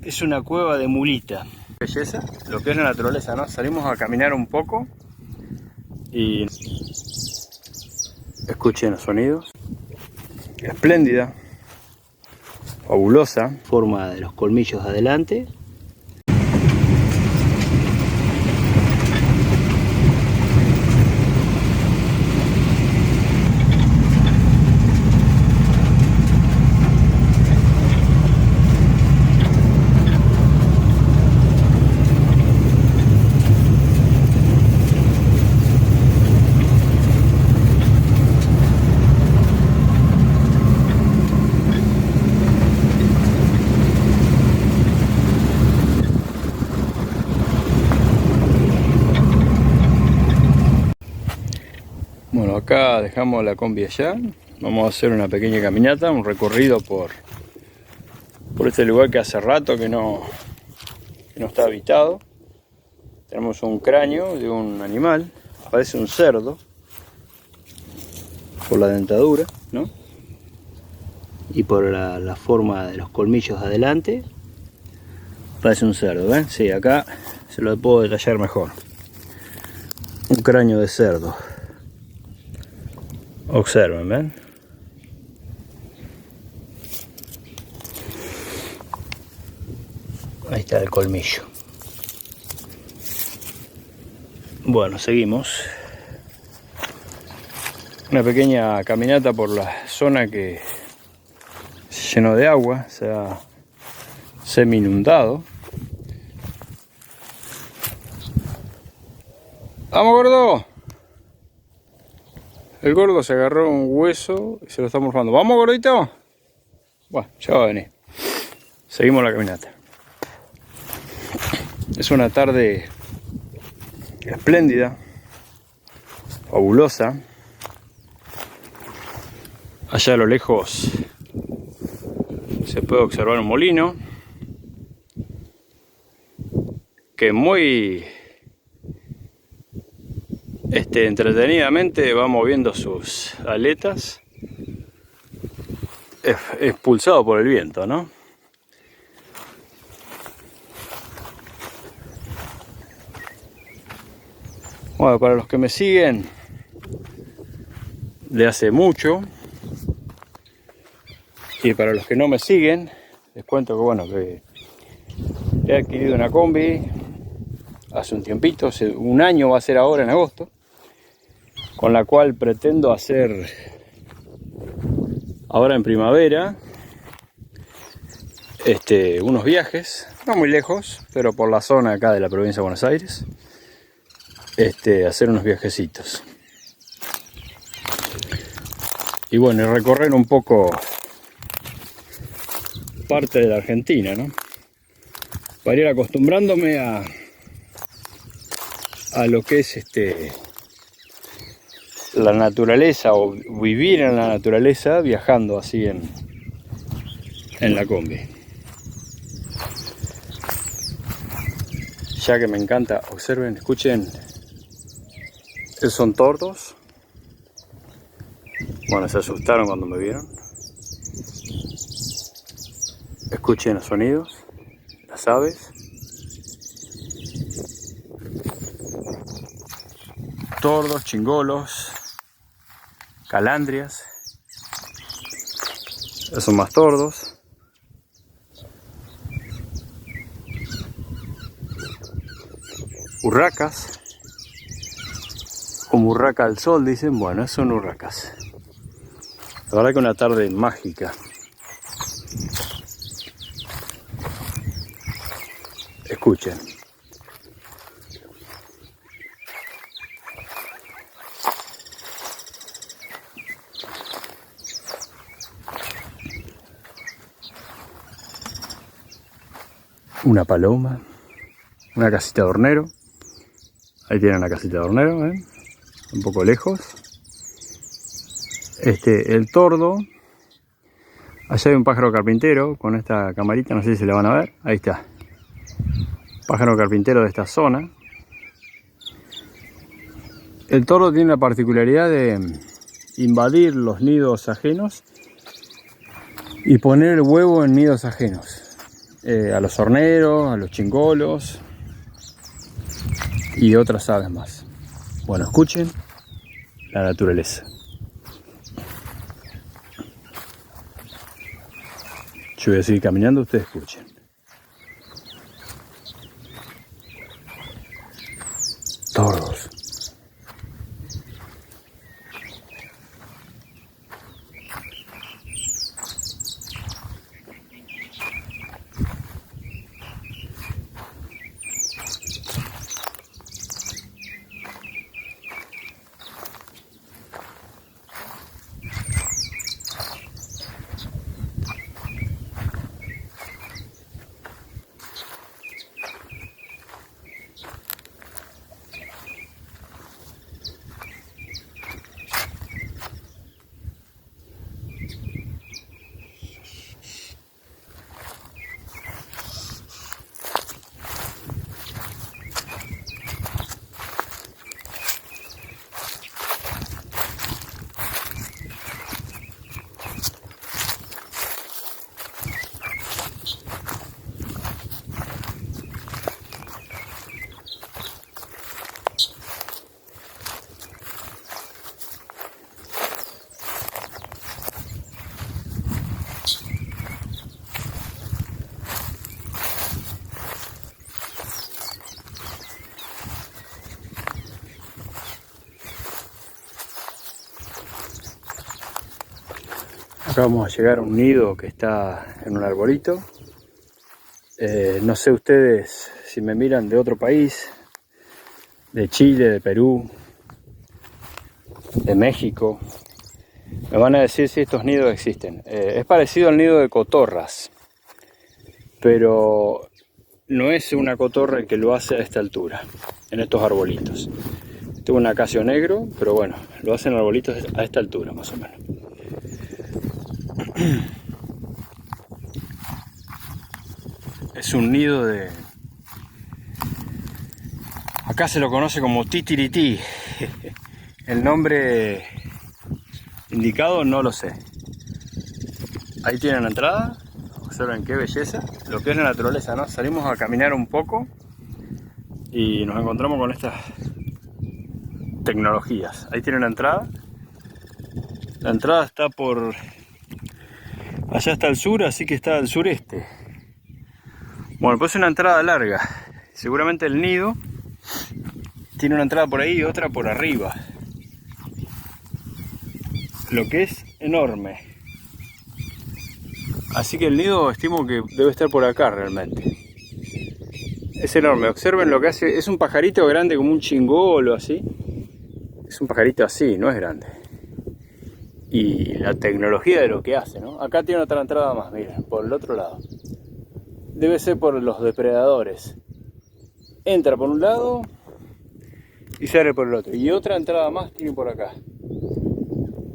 Es una cueva de mulita. Belleza, lo que es la naturaleza, ¿no? Salimos a caminar un poco y escuchen los sonidos. Espléndida, fabulosa, forma de los colmillos de adelante. Bueno, acá dejamos la combi allá. Vamos a hacer una pequeña caminata, un recorrido por este lugar que hace rato que no está habitado. Tenemos un cráneo de un animal, parece un cerdo, por la dentadura, ¿no? Y por la forma de los colmillos de adelante, parece un cerdo, ¿ven? Sí, acá se lo puedo detallar mejor. Un cráneo de cerdo. Observen, ¿ven? Ahí está el colmillo. Bueno, seguimos. Una pequeña caminata por la zona que se llenó de agua, se ha semi inundado. ¡Vamos, gordo! El gordo se agarró un hueso y se lo está morfando. ¿Vamos, gordito? Bueno, ya va a venir. Seguimos la caminata. Es una tarde espléndida, fabulosa. Allá a lo lejos se puede observar un molino que muy entretenidamente va moviendo sus aletas, expulsado por el viento, ¿no? Bueno, para los que me siguen de hace mucho, y para los que no me siguen, les cuento que bueno, que he adquirido una combi hace un tiempito, hace un año va a ser ahora en agosto, con la cual pretendo hacer ahora en primavera unos viajes, no muy lejos, pero por la zona acá de la provincia de Buenos Aires, hacer unos viajecitos. Y bueno, y recorrer un poco parte de la Argentina, ¿no? Para ir acostumbrándome a lo que es la naturaleza, o vivir en la naturaleza viajando así en la combi. Ya que me encanta, observen, escuchen, esos son tordos. Bueno, se asustaron cuando me vieron. Escuchen los sonidos, las aves. Tordos, chingolos, calandrias. Esos son más tordos. Urracas. Como urraca al sol, dicen. Bueno, son urracas. La verdad que una tarde mágica. Escuchen. Una paloma, una casita de hornero. Ahí tienen la casita de hornero, ¿eh? Un poco lejos. El tordo. Allá hay un pájaro carpintero con esta camarita, no sé si se la van a ver. Ahí está. Pájaro carpintero de esta zona. El tordo tiene la particularidad de invadir los nidos ajenos y poner el huevo en nidos ajenos. a los horneros, a los chingolos y otras aves más. Bueno, escuchen la naturaleza. Yo voy a seguir caminando, ustedes escuchen. Tordos. Acá vamos a llegar a un nido que está en un arbolito. No sé ustedes si me miran de otro país, de Chile, de Perú, de México. Me van a decir si estos nidos existen. Es parecido al nido de cotorras, pero no es una cotorra el que lo hace a esta altura, en estos arbolitos. Tengo un acacio negro, pero bueno, lo hacen arbolitos a esta altura más o menos. Es un nido de... Acá se lo conoce como titirití. El nombre indicado no lo sé. Ahí tienen la entrada. Observen qué belleza. Lo que es la naturaleza, ¿no? Salimos a caminar un poco y nos encontramos con estas tecnologías. Ahí tienen la entrada. La entrada está por... Allá está al sur, así que está al sureste. Bueno, pues es una entrada larga. Seguramente el nido tiene una entrada por ahí y otra por arriba. Lo que es enorme. Así que el nido estimo que debe estar por acá realmente. Es enorme. Observen lo que hace. Es un pajarito grande como un chingolo así. Es un pajarito así, no es grande. Y la tecnología de lo que hace, ¿no? Acá tiene otra entrada más, miren, por el otro lado. Debe ser por los depredadores. Entra por un lado y sale por el otro. Y otra entrada más tiene por acá.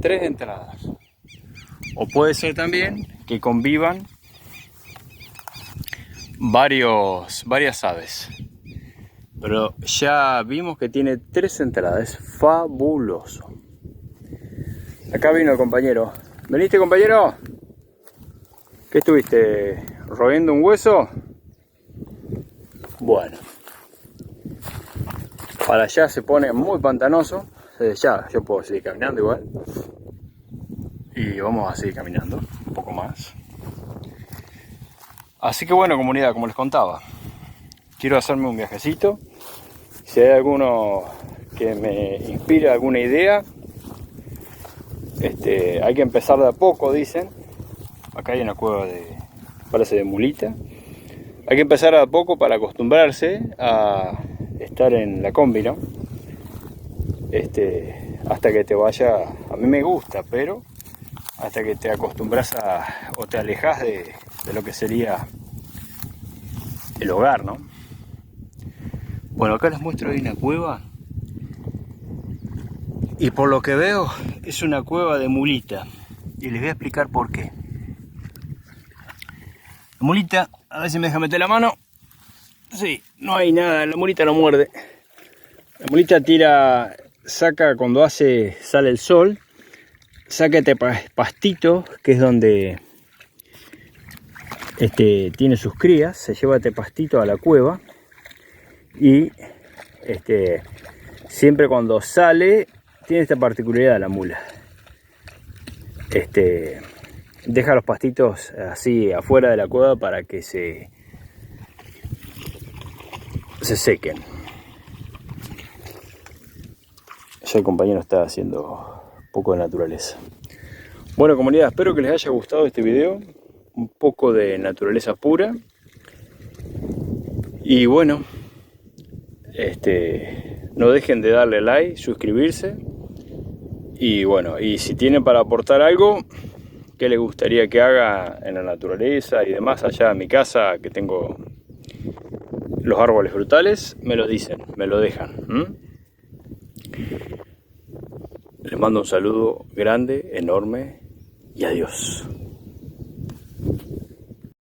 3 entradas. O puede ser también que convivan varias aves. Pero ya vimos que tiene 3 entradas. Es fabuloso. Acá vino el compañero. ¿Veniste, compañero? ¿Qué estuviste? ¿Royendo un hueso? Bueno. Para allá se pone muy pantanoso. Ya, yo puedo seguir caminando igual. Y vamos a seguir caminando un poco más. Así que bueno, comunidad, como les contaba, quiero hacerme un viajecito. Si hay alguno que me inspire alguna idea, hay que empezar de a poco, dicen. Acá hay una cueva parece de mulita. Hay que empezar de a poco para acostumbrarse a estar en la combi, ¿no? Hasta que te vaya, a mí me gusta, pero hasta que te acostumbras o te alejas de lo que sería el hogar, ¿no? Bueno, acá les muestro ahí una cueva y por lo que veo es una cueva de mulita y les voy a explicar por qué. La mulita, a ver si me deja meter la mano. Sí, no hay nada, la mulita no muerde. La mulita saca cuando sale el sol, saca este pastito que es donde tiene sus crías, se lleva este pastito a la cueva y siempre cuando sale tiene esta particularidad la mula. Deja los pastitos así afuera de la cueva para que se sequen. Ya el compañero está haciendo un poco de naturaleza. Bueno, comunidad, espero que les haya gustado este video. Un poco de naturaleza pura. Y bueno, no dejen de darle like, suscribirse. Y bueno, y si tienen para aportar algo que les gustaría que haga en la naturaleza y demás, allá en mi casa, que tengo los árboles frutales, me lo dicen, me lo dejan. Les mando un saludo grande, enorme y adiós.